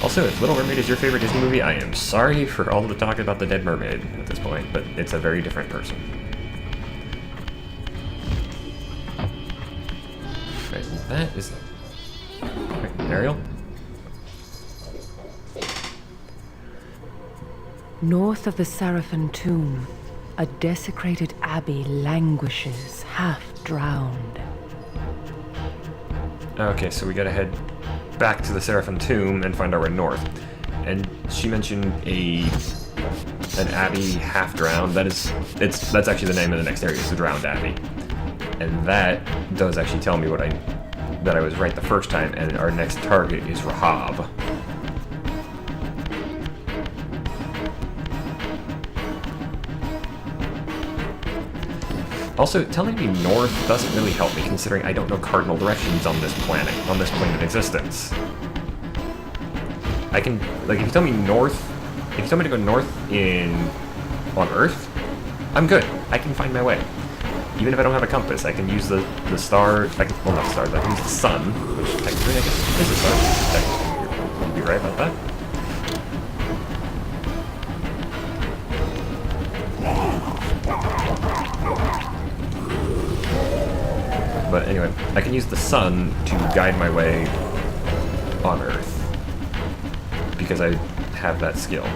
Also, if Little Mermaid is your favorite Disney movie, I am sorry for all the talk about the dead mermaid at this point, but it's a very different person. Right, that is... Right, Ariel? North of the Seraphim tomb, a desecrated abbey languishes, half drowned. Okay, so we gotta head back to the Seraphim tomb and find our way north. And she mentioned an abbey half drowned. That's actually the name of the next area. It's the Drowned Abbey, and that does actually tell me that I was right the first time. And our next target is Rahab. Also, telling me north doesn't really help me, considering I don't know cardinal directions on this plane of existence. I can, like, if you tell me to go north on Earth, I'm good. I can find my way. Even if I don't have a compass, I can use the star, well, not stars, I can use the sun, which technically I guess is a star. Technically, you'd be right about that. But anyway, I can use the sun to guide my way on Earth, because I have that skill.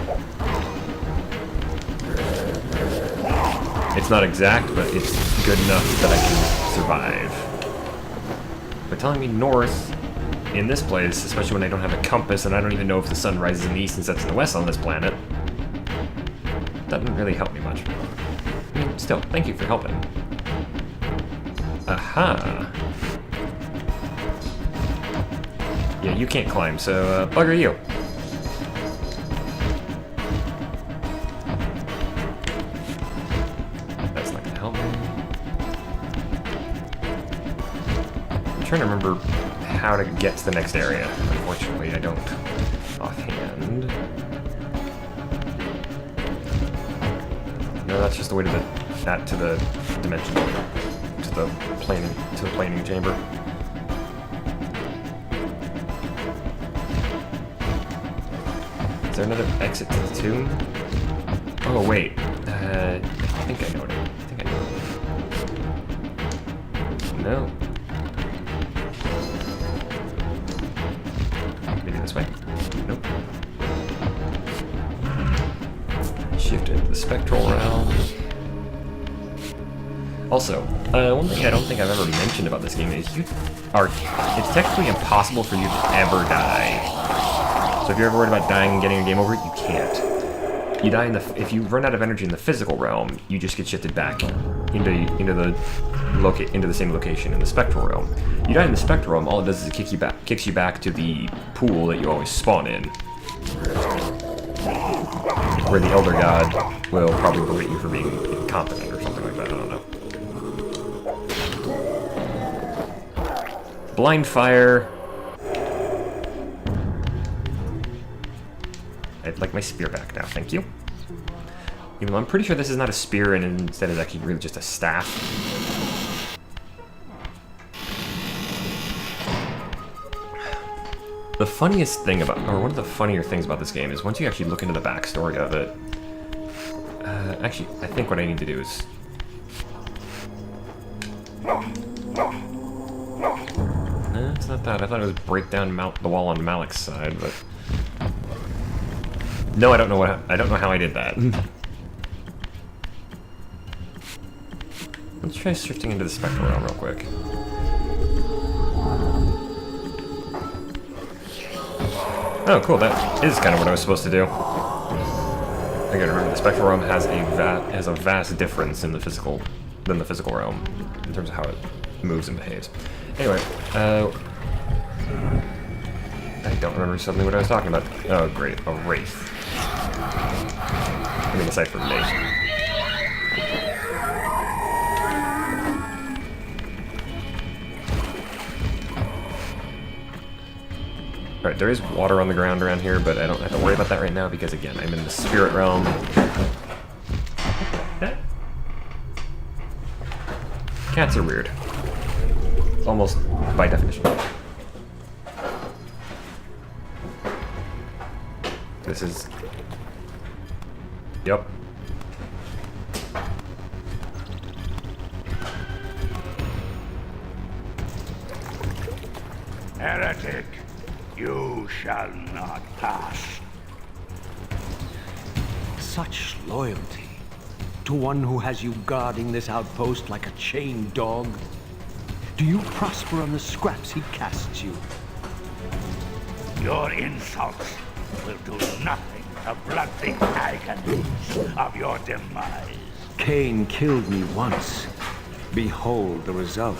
It's not exact, but it's good enough that I can survive. But telling me north in this place, especially when I don't have a compass and I don't even know if the sun rises in the east and sets in the west on this planet, doesn't really help me much. I mean, still, thank you for helping. Aha! Yeah, you can't climb, so bugger you. That's not gonna help me. I'm trying to remember how to get to the next area. Unfortunately, I don't offhand. No, that's just the way to the dimension. To the planing chamber. Is there another exit to the tomb? Oh wait, I think I know it. No. Maybe this way? Nope. Shift into the spectral realm. Also, one thing I don't think I've ever mentioned about this game is it's technically impossible for you to ever die. So if you're ever worried about dying and getting a game over, you can't. You die if you run out of energy in the physical realm, you just get shifted back into the same location in the spectral realm. You die in the spectral realm, all it does is it kicks you back to the pool that you always spawn in, where the Elder God will probably berate you for being incompetent or something like that. I don't know. Blind fire. I'd like my spear back now, thank you. Even though I'm pretty sure this is not a spear and instead is actually really just a staff. The funniest thing or one of the funnier things about this game is once you actually look into the backstory of it. Actually, I think what I need to do is... It's not that. I thought it was break down the wall on Malik's side, but no, I don't know how I did that. Let's try shifting into the spectral realm real quick. Oh, cool. That is kind of what I was supposed to do. I gotta remember the spectral realm has a vast difference in the physical realm in terms of how it moves and behaves. Anyway, I don't remember suddenly what I was talking about. Oh, great. A wraith. I mean, aside from me. Alright, there is water on the ground around here, but I don't have to worry about that right now because, again, I'm in the spirit realm. Cats are weird. Almost by definition. This is... Yep. Heretic, you shall not pass. Such loyalty to one who has you guarding this outpost like a chained dog. Do you prosper on the scraps he casts you? Your insults will do nothing to blunt the agonies of your demise. Kain killed me once. Behold the result.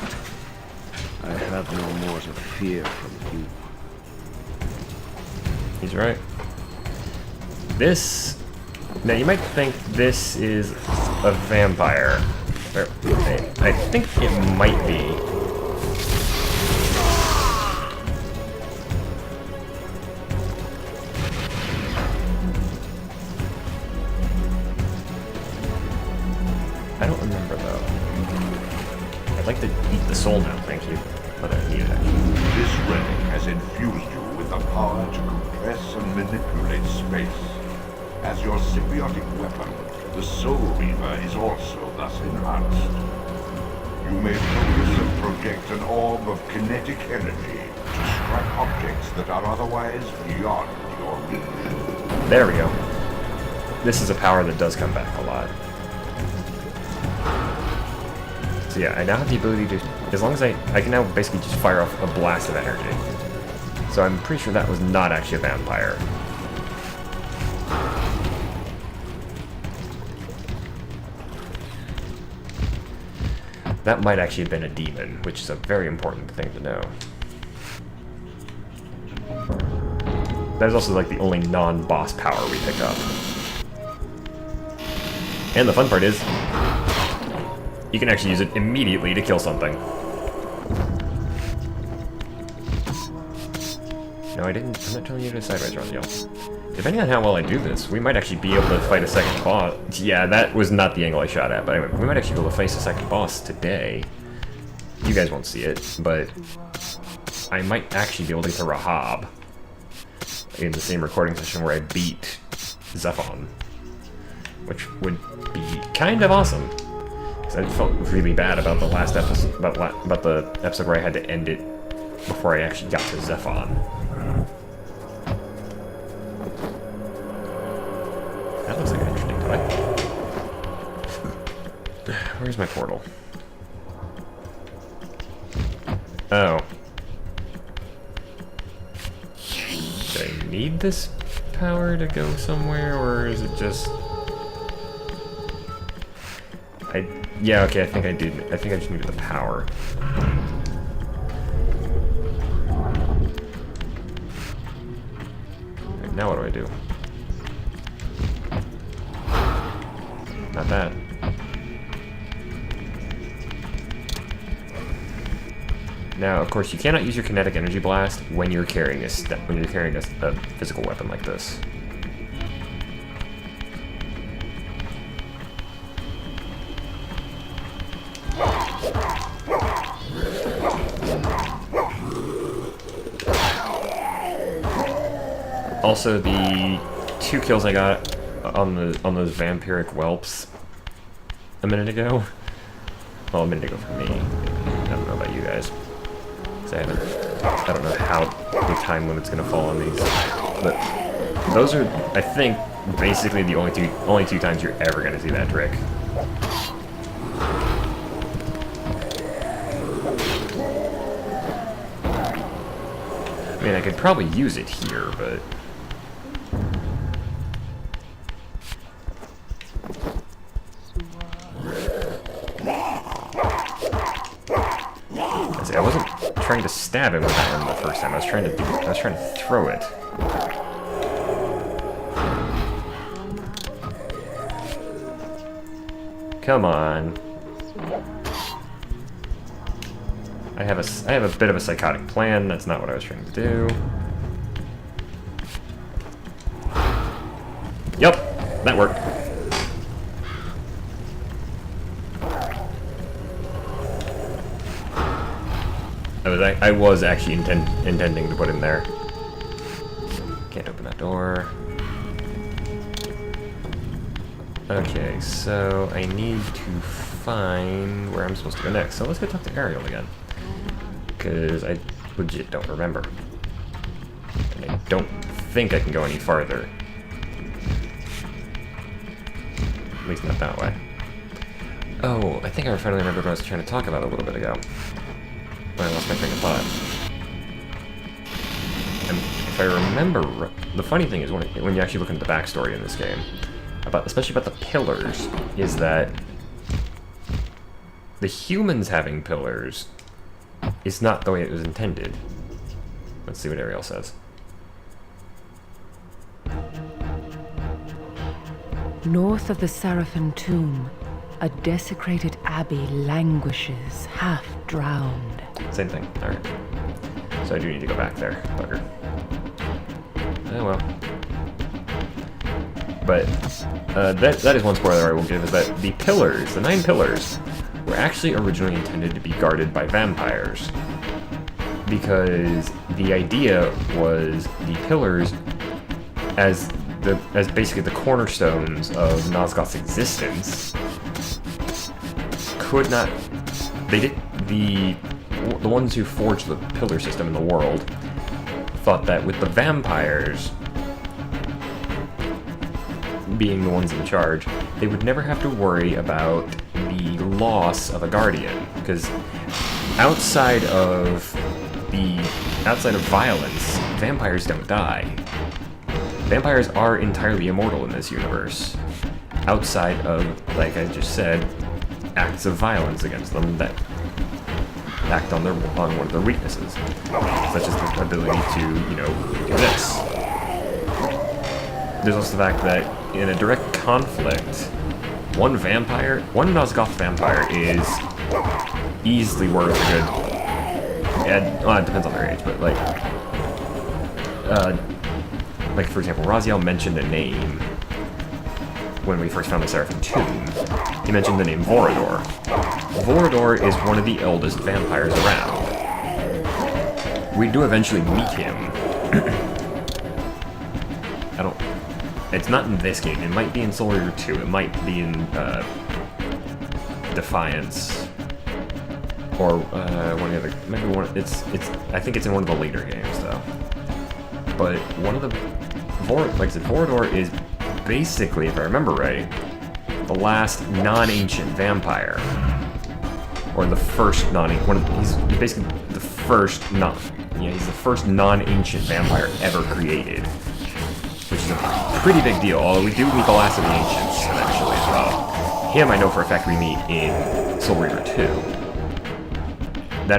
I have no more to fear from you. He's right. This... Now, you might think this is a vampire. Or, I think it might be. I don't remember, though. I'd like to eat the soul now, thank you. But I need it, actually. This relic has infused you with the power to compress and manipulate space. As your symbiotic weapon, the Soul Reaver is also thus enhanced. You may focus and project an orb of kinetic energy to strike objects that are otherwise beyond your reach. There we go. This is a power that does come back a lot. So yeah, I now have the ability to, as long as I can now basically just fire off a blast of energy. So I'm pretty sure that was not actually a vampire. That might actually have been a demon, which is a very important thing to know. That is also like the only non-boss power we pick up. And the fun part is, you can actually use it immediately to kill something. No, I'm not telling you to sideways run, y'all. Depending on how well I do this, we might actually be able to fight a second boss. Yeah, that was not the angle I shot at, but anyway, we might actually be able to face a second boss today. You guys won't see it, but I might actually be able to get to Rahab in the same recording session where I beat Zephon, which would be kind of awesome. Because I felt really bad about the last episode, about the episode where I had to end it before I actually got to Zephon. That looks like an interesting toy. Where's my portal? Oh. Do I need this power to go somewhere, or is it just... Yeah, okay, I think I did. I think I just needed the power. Right, now what do I do? Not that. Now, of course, you cannot use your kinetic energy blast when you're carrying a physical weapon like this. Also, the 2 kills I got on those vampiric whelps a minute ago. Well, a minute ago for me. I don't know about you guys. I don't know how the time limit's gonna fall on these, but those are, I think, basically the only two times you're ever gonna see that trick. I mean, I could probably use it here, but I wasn't trying to stab him with that one the first time. I was trying to throw it. Come on. I have a bit of a psychotic plan. That's not what I was trying to do. Yep, that worked. I was actually intending to put him there. Can't open that door. Okay, so I need to find where I'm supposed to go next. So let's go talk to Ariel again. Because I legit don't remember. And I don't think I can go any farther. At least not that way. Oh, I think I finally remembered what I was trying to talk about a little bit ago. When I lost my train of thought. And if I remember, the funny thing is when you actually look into the backstory in this game, especially about the pillars, is that the humans having pillars is not the way it was intended. Let's see what Ariel says. North of the Seraphim tomb, a desecrated abbey languishes, half drowned. Same thing. Alright. So I do need to go back there. Bugger. Oh well. But that is one spoiler I will give, is that the pillars, the 9 pillars, were actually originally intended to be guarded by vampires. Because the idea was the pillars, as basically the cornerstones of Nosgoth's existence, could not. They did the ones who forged the pillar system in the world thought that with the vampires being the ones in charge, they would never have to worry about the loss of a guardian, because outside of violence, vampires don't die. Vampires are entirely immortal in this universe, outside of, like I just said, acts of violence against them that act on one of their weaknesses, such as the ability to, do this. There's also the fact that in a direct conflict, one Nosgoth vampire is easily worth a good. Well, it depends on their age, but like for example, Raziel mentioned a name when we first found the Seraphim tomb. He mentioned the name Vorador. Vorador is one of the eldest vampires around. We do eventually meet him. It's not in this game. It might be in Soul Reaver 2. It might be in Defiance, or one of the other. Maybe one. I think it's in one of the later games though. But one of the like I said, Vorador is basically, if I remember right, the last non-ancient vampire, or the first he's basically the first he's the first non-ancient vampire ever created, which is a pretty big deal. Although we do meet the last of the ancients eventually as well. Him, I know for a fact we meet in Soul Reaver 2. The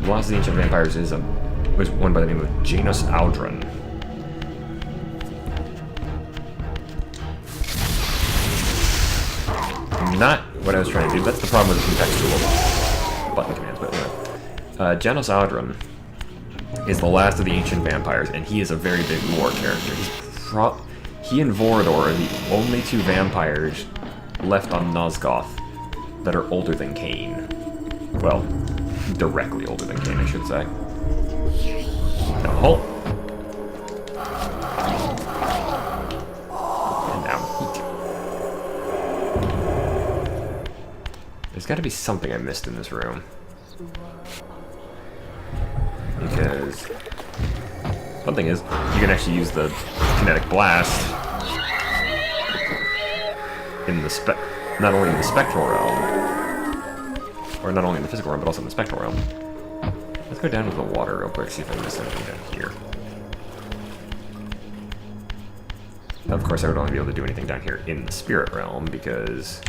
last of the ancient vampires was one by the name of Janus Aldrin. Not what I was trying to do. That's the problem with the contextual button commands. But anyway, Janus Aldrin is the last of the ancient vampires, and he is a very big lore character. He and Vorador are the only 2 vampires left on Nosgoth that are older than Kain. Well, directly older than Kain, I should say. Now halt. And now eat. There's got to be something I missed in this room. Because one thing is, you can actually use the kinetic blast in the not only in the spectral realm, or not only in the physical realm, but also in the spectral realm. Let's go down to the water real quick, see if I missed anything down here. Of course, I would only be able to do anything down here in the spirit realm, because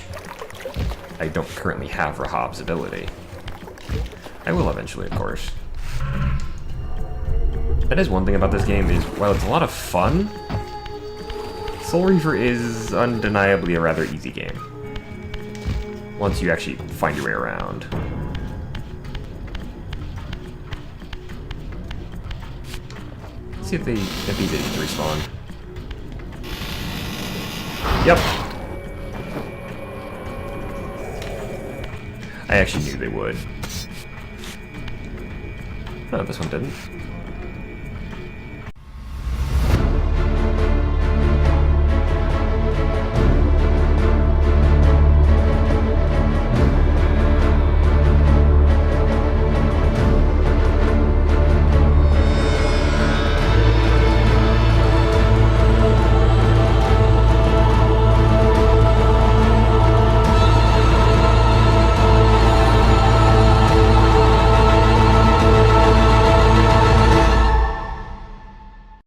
I don't currently have Rahab's ability. I will eventually, of course. That is one thing about this game, is while it's a lot of fun, Soul Reaver is undeniably a rather easy game, once you actually find your way around. Let's see if these idiots respawn. Yep. I actually knew they would. No, this one didn't.